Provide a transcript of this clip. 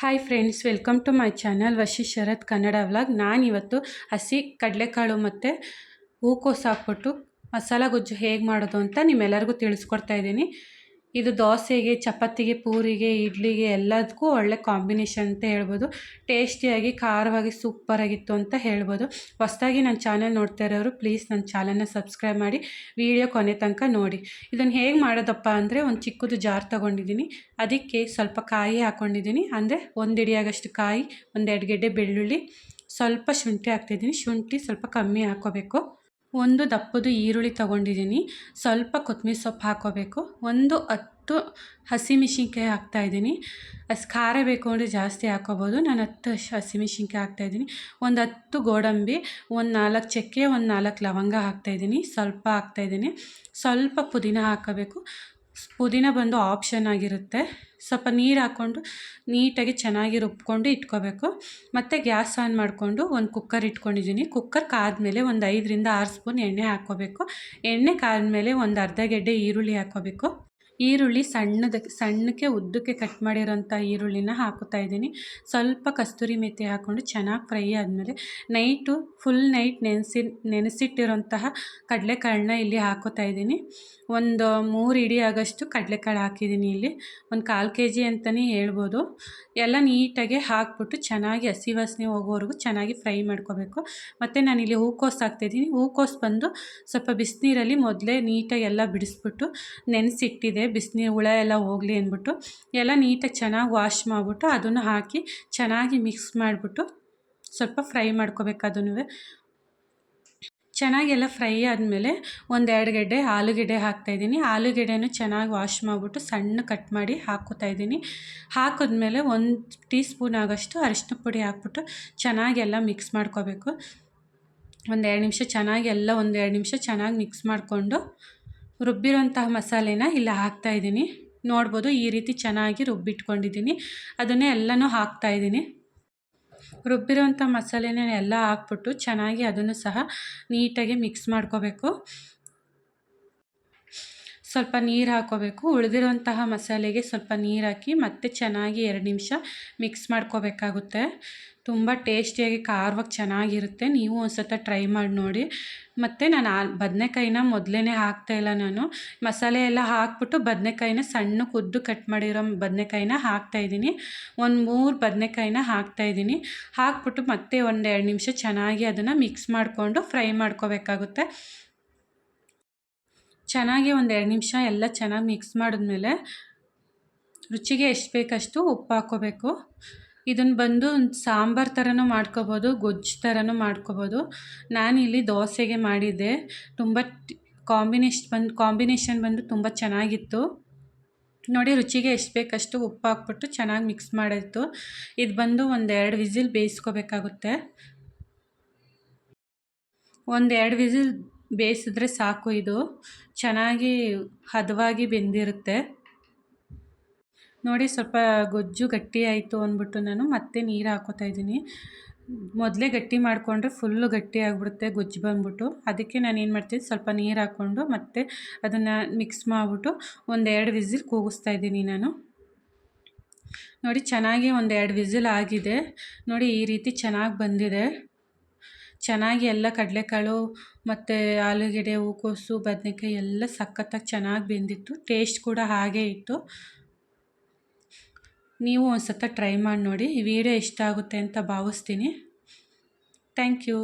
Hi friends, welcome to my channel Vashi Sharath Kannada vlog. ನಾನಿವತ್ತು ಹಸಿ ಕಡಲೆಕಾಳು ಮತ್ತು ಹೂಕೋಸು ಹಾಕ್ಬಿಟ್ಟು ಮಸಾಲ ಗೊಜ್ಜು ಹೇಗೆ ಮಾಡೋದು ಅಂತ ನಿಮ್ಮೆಲ್ಲರಿಗೂ ತಿಳಿಸ್ಕೊಡ್ತಾ ಇದ್ದೀನಿ. ಇದು ದೋಸೆಗೆ, ಚಪಾತಿಗೆ, ಪೂರಿಗೆ, ಇಡ್ಲಿಗೆ ಎಲ್ಲದಕ್ಕೂ ಒಳ್ಳೆ ಕಾಂಬಿನೇಷನ್ ಅಂತ ಹೇಳ್ಬೋದು. ಟೇಸ್ಟಿಯಾಗಿ, ಖಾರವಾಗಿ, ಸೂಪರಾಗಿತ್ತು ಅಂತ ಹೇಳ್ಬೋದು. ಹೊಸದಾಗಿ ನನ್ನ ಚಾನಲ್ ನೋಡ್ತಾ ಇರೋರು ಪ್ಲೀಸ್ ನನ್ನ ಚಾನಲ್ನ ಸಬ್ಸ್ಕ್ರೈಬ್ ಮಾಡಿ ವಿಡಿಯೋ ಕೊನೆ ತನಕ ನೋಡಿ. ಇದನ್ನು ಹೇಗೆ ಮಾಡೋದಪ್ಪ ಅಂದರೆ, ಒಂದು ಚಿಕ್ಕದು ಜಾರ್ ತೊಗೊಂಡಿದ್ದೀನಿ. ಅದಕ್ಕೆ ಸ್ವಲ್ಪ ಕಾಯಿ ಹಾಕ್ಕೊಂಡಿದ್ದೀನಿ, ಅಂದರೆ ಒಂದು ಹಿಡಿಯಾಗಷ್ಟು ಕಾಯಿ, ಒಂದೆರಡು ಗೆಡ್ಡೆ ಬೆಳ್ಳುಳ್ಳಿ, ಸ್ವಲ್ಪ ಶುಂಠಿ ಹಾಕ್ತಿದ್ದೀನಿ. ಶುಂಠಿ ಸ್ವಲ್ಪ ಕಮ್ಮಿ ಹಾಕ್ಕೋಬೇಕು. ಒಂದು ದಪ್ಪದು ಈರುಳ್ಳಿ ತೊಗೊಂಡಿದ್ದೀನಿ. ಸ್ವಲ್ಪ ಕೊತ್ತಂಬರಿ ಸೊಪ್ಪು ಹಾಕ್ಕೋಬೇಕು. ಒಂದು 10 ಹಸಿಮೆಣ್ಸಿನ್ಕಾಯಿ ಹಾಕ್ತಾಯಿದ್ದೀನಿ. ಖಾರ ಬೇಕು ಅಂದರೆ ಜಾಸ್ತಿ ಹಾಕ್ಕೋಬೋದು. ನಾನು 10 ಹಸಿಮೆಣ್ಸಿನ್ಕಾಯಿ ಹಾಕ್ತಾಯಿದ್ದೀನಿ. ಒಂದು 10 ಗೋಡಂಬಿ, ಒಂದು 4 ಚಕ್ಕೆ, ಒಂದು 4 ಲವಂಗ ಹಾಕ್ತಾಯಿದ್ದೀನಿ. ಸ್ವಲ್ಪ ಹಾಕ್ತಾಯಿದ್ದೀನಿ. ಸ್ವಲ್ಪ ಪುದೀನ ಹಾಕೋಬೇಕು. ಪುದೀನ ಬಂದು ಆಪ್ಷನ್ ಆಗಿರುತ್ತೆ. ಸ್ವಲ್ಪ ನೀರು ಹಾಕ್ಕೊಂಡು ನೀಟಾಗಿ ಚೆನ್ನಾಗಿ ರುಬ್ಕೊಂಡು ಇಟ್ಕೋಬೇಕು. ಮತ್ತು ಗ್ಯಾಸ್ ಆನ್ ಮಾಡಿಕೊಂಡು ಒಂದು ಕುಕ್ಕರ್ ಇಟ್ಕೊಂಡಿದ್ದೀನಿ. ಕುಕ್ಕರ್ ಕಾದ್ಮೇಲೆ ಒಂದು 5ರಿಂದ 6 ಸ್ಪೂನ್ ಎಣ್ಣೆ ಹಾಕ್ಕೋಬೇಕು. ಎಣ್ಣೆ ಕಾದ್ಮೇಲೆ ಒಂದು ಅರ್ಧ ಗೆಡ್ಡೆ ಈರುಳ್ಳಿ ಹಾಕ್ಕೋಬೇಕು. ಈರುಳ್ಳಿ ಸಣ್ಣಕ್ಕೆ ಉದ್ದಕ್ಕೆ ಕಟ್ ಮಾಡಿರೋಂಥ ಈರುಳ್ಳಿನ ಹಾಕ್ತಾಯಿದ್ದೀನಿ. ಸ್ವಲ್ಪ ಕಸ್ತೂರಿ ಮೆಥಿ ಹಾಕ್ಕೊಂಡು ಚೆನ್ನಾಗಿ ಫ್ರೈ ಆದಮೇಲೆ ಫುಲ್ ನೈಟ್ ನೆನೆಸಿಟ್ಟಿರೋಂತಹ ಕಡಲೆಕಾಳನ್ನ ಇಲ್ಲಿ ಹಾಕ್ಕೋತಾಯಿದ್ದೀನಿ. ಒಂದು 3 ಹಿಡಿ ಆಗೋಷ್ಟು ಕಡಲೆಕಾಳು ಹಾಕಿದ್ದೀನಿ. ಇಲ್ಲಿ ಒಂದು 1/4 kg ಅಂತಲೇ ಹೇಳ್ಬೋದು. ಎಲ್ಲ ನೀಟಾಗಿ ಹಾಕ್ಬಿಟ್ಟು ಚೆನ್ನಾಗಿ ಹಸಿ ವಾಸನೆ ಹೋಗೋವರೆಗೂ ಚೆನ್ನಾಗಿ ಫ್ರೈ ಮಾಡ್ಕೋಬೇಕು. ಮತ್ತು ನಾನಿಲ್ಲಿ ಹೂಕೋಸು ಹಾಕ್ತಾಯಿದ್ದೀನಿ. ಹೂಕೋಸು ಬಂದು ಸ್ವಲ್ಪ ಬಿಸಿನೀರಲ್ಲಿ ಮೊದಲೇ ನೀಟಾಗಿ ಎಲ್ಲ ಬಿಡಿಸ್ಬಿಟ್ಟು ನೆನೆಸಿಟ್ಟಿದೆ. ಬಿಸಿನೀರು ಹುಳ ಎಲ್ಲ ಹೋಗಲಿ ಅಂದ್ಬಿಟ್ಟು ಎಲ್ಲ ನೀಟಾಗಿ ಚೆನ್ನಾಗಿ ವಾಶ್ ಮಾಡಿಬಿಟ್ಟು ಅದನ್ನು ಹಾಕಿ ಚೆನ್ನಾಗಿ ಮಿಕ್ಸ್ ಮಾಡಿಬಿಟ್ಟು ಸ್ವಲ್ಪ ಫ್ರೈ ಮಾಡ್ಕೋಬೇಕು. ಅದನ್ನು ಚೆನ್ನಾಗಿ ಎಲ್ಲ ಫ್ರೈ ಆದಮೇಲೆ ಒಂದೆರಡು ಗೆಡ್ಡೆ ಆಲೂಗೆಡ್ಡೆ ಹಾಕ್ತಾಯಿದ್ದೀನಿ. ಆಲೂಗೆಡ್ಡೆನೂ ಚೆನ್ನಾಗಿ ವಾಶ್ ಮಾಡಿಬಿಟ್ಟು ಸಣ್ಣ ಕಟ್ ಮಾಡಿ ಹಾಕ್ಕೋತಾಯಿದ್ದೀನಿ. ಹಾಕಿದ್ಮೇಲೆ 1 ಟೀ ಸ್ಪೂನ್ ಆಗೋಷ್ಟು ಅರಿಶಿನ ಪುಡಿ ಹಾಕ್ಬಿಟ್ಟು ಚೆನ್ನಾಗಿ ಎಲ್ಲ ಮಿಕ್ಸ್ ಮಾಡ್ಕೋಬೇಕು. ಒಂದೆರಡು ನಿಮಿಷ ಚೆನ್ನಾಗಿ ಮಿಕ್ಸ್ ಮಾಡಿಕೊಂಡು ರುಬ್ಬಿರೋಂತಹ ಮಸಾಲೆನ ಇಲ್ಲಿ ಹಾಕ್ತಾಯಿದ್ದೀನಿ. ನೋಡ್ಬೋದು, ಈ ರೀತಿ ಚೆನ್ನಾಗಿ ರುಬ್ಬಿಟ್ಕೊಂಡಿದ್ದೀನಿ. ಅದನ್ನೇ ಎಲ್ಲನೂ ಹಾಕ್ತಾಯಿದ್ದೀನಿ. ರುಬ್ಬಿರೋಂಥ ಮಸಾಲೆನ ಎಲ್ಲ ಹಾಕ್ಬಿಟ್ಟು ಚೆನ್ನಾಗಿ ಅದನ್ನು ಸಹ ನೀಟಾಗಿ ಮಿಕ್ಸ್ ಮಾಡ್ಕೋಬೇಕು. ಸ್ವಲ್ಪ ನೀರು ಹಾಕ್ಕೋಬೇಕು. ಉಳಿದಿರೋಂತಹ ಮಸಾಲೆಗೆ ಸ್ವಲ್ಪ ನೀರು ಹಾಕಿ ಮತ್ತೆ ಚೆನ್ನಾಗಿ 2 ನಿಮಿಷ ಮಿಕ್ಸ್ ಮಾಡ್ಕೋಬೇಕಾಗುತ್ತೆ. ತುಂಬ ಟೇಸ್ಟಿಯಾಗಿ ಖಾರವಾಗಿ ಚೆನ್ನಾಗಿರುತ್ತೆ. ನೀವು ಒಂದು ಸಲ ಟ್ರೈ ಮಾಡಿ ನೋಡಿ. ಮತ್ತು ನಾನು ಬದನೆಕಾಯಿನ ಮೊದಲೇ ಹಾಕ್ತಾಯಿಲ್ಲ. ನಾನು ಮಸಾಲೆ ಎಲ್ಲ ಹಾಕ್ಬಿಟ್ಟು ಬದನೆಕಾಯಿನ ಸಣ್ಣಕ್ಕೆ ಉದ್ದು ಕಟ್ ಮಾಡಿರೋ ಬದನೆಕಾಯಿನ ಹಾಕ್ತಾಯಿದ್ದೀನಿ. ಒಂದು 3 ಬದನೆಕಾಯಿನ ಹಾಕ್ತಾಯಿದ್ದೀನಿ. ಹಾಕ್ಬಿಟ್ಟು ಮತ್ತೆ ಒಂದು 2 ನಿಮಿಷ ಚೆನ್ನಾಗಿ ಅದನ್ನು ಮಿಕ್ಸ್ ಮಾಡಿಕೊಂಡು ಫ್ರೈ ಮಾಡ್ಕೋಬೇಕಾಗುತ್ತೆ. ಚೆನ್ನಾಗಿ ಒಂದು 2 ನಿಮಿಷ ಎಲ್ಲ ಚೆನ್ನಾಗಿ ಮಿಕ್ಸ್ ಮಾಡಿದ್ಮೇಲೆ ರುಚಿಗೆ ಎಷ್ಟು ಬೇಕಷ್ಟು ಉಪ್ಪು ಹಾಕ್ಕೋಬೇಕು. ಇದನ್ನು ಬಂದು ಸಾಂಬಾರು ಥರನೂ ಮಾಡ್ಕೋಬೋದು, ಗೊಜ್ಜು ಥರನೂ ಮಾಡ್ಕೋಬೋದು. ನಾನಿಲ್ಲಿ ದೋಸೆಗೆ ಮಾಡಿದ್ದೆ. ತುಂಬ ಕಾಂಬಿನೇಷನ್ ಬಂದು ತುಂಬ ಚೆನ್ನಾಗಿತ್ತು. ನೋಡಿ, ರುಚಿಗೆ ಎಷ್ಟು ಬೇಕಷ್ಟು ಉಪ್ಪು ಹಾಕ್ಬಿಟ್ಟು ಚೆನ್ನಾಗಿ ಮಿಕ್ಸ್ ಮಾಡಿತ್ತು. ಇದು ಬಂದು 1-2 ವಿಸಿಲ್ ಬೇಯಿಸ್ಕೋಬೇಕಾಗುತ್ತೆ. 1-2 ವಿಸಿಲ್ ಬೇಯಿಸಿದ್ರೆ ಸಾಕು. ಇದು ಚೆನ್ನಾಗಿ ಹದವಾಗಿ ಬೆಂದಿರುತ್ತೆ. ನೋಡಿ, ಸ್ವಲ್ಪ ಗೊಜ್ಜು ಗಟ್ಟಿ ಆಯಿತು ಅಂದ್ಬಿಟ್ಟು ನಾನು ಮತ್ತೆ ನೀರು ಹಾಕ್ಕೋತಾಯಿದ್ದೀನಿ. ಮೊದಲೇ ಗಟ್ಟಿ ಮಾಡಿಕೊಂಡ್ರೆ ಫುಲ್ಲು ಗಟ್ಟಿ ಆಗಿಬಿಡುತ್ತೆ ಗೊಜ್ಜು ಬಂದ್ಬಿಟ್ಟು. ಅದಕ್ಕೆ ನಾನು ಏನು ಮಾಡ್ತೀನಿ, ಸ್ವಲ್ಪ ನೀರು ಹಾಕ್ಕೊಂಡು ಮತ್ತೆ ಅದನ್ನು ಮಿಕ್ಸ್ ಮಾಡಿಬಿಟ್ಟು 1-2 ವಿಸಿಲ್ ಕೂಗಿಸ್ತಾಯಿದ್ದೀನಿ ನಾನು. ನೋಡಿ, ಚೆನ್ನಾಗಿ 1-2 ವಿಸಿಲ್ ಆಗಿದೆ. ನೋಡಿ, ಈ ರೀತಿ ಚೆನ್ನಾಗಿ ಬಂದಿದೆ. ಚೆನ್ನಾಗಿ ಎಲ್ಲ ಕಡಲೆಕಾಳು ಮತ್ತು ಆಲೂಗೆಡ್ಡೆ, ಹೂಕೋಸು, ಬದನೆಕಾಯಿ ಎಲ್ಲ ಸಖತ್ತಾಗಿ ಚೆನ್ನಾಗಿ ಬೆಂದಿತ್ತು. ಟೇಸ್ಟ್ ಕೂಡ ಹಾಗೇ ಇತ್ತು. ನೀವು ಒಂದು ಸಲ ಟ್ರೈ ಮಾಡಿ ನೋಡಿ. ಈ ವಿಡಿಯೋ ಇಷ್ಟ ಆಗುತ್ತೆ ಅಂತ ಭಾವಿಸ್ತೀನಿ. Thank you.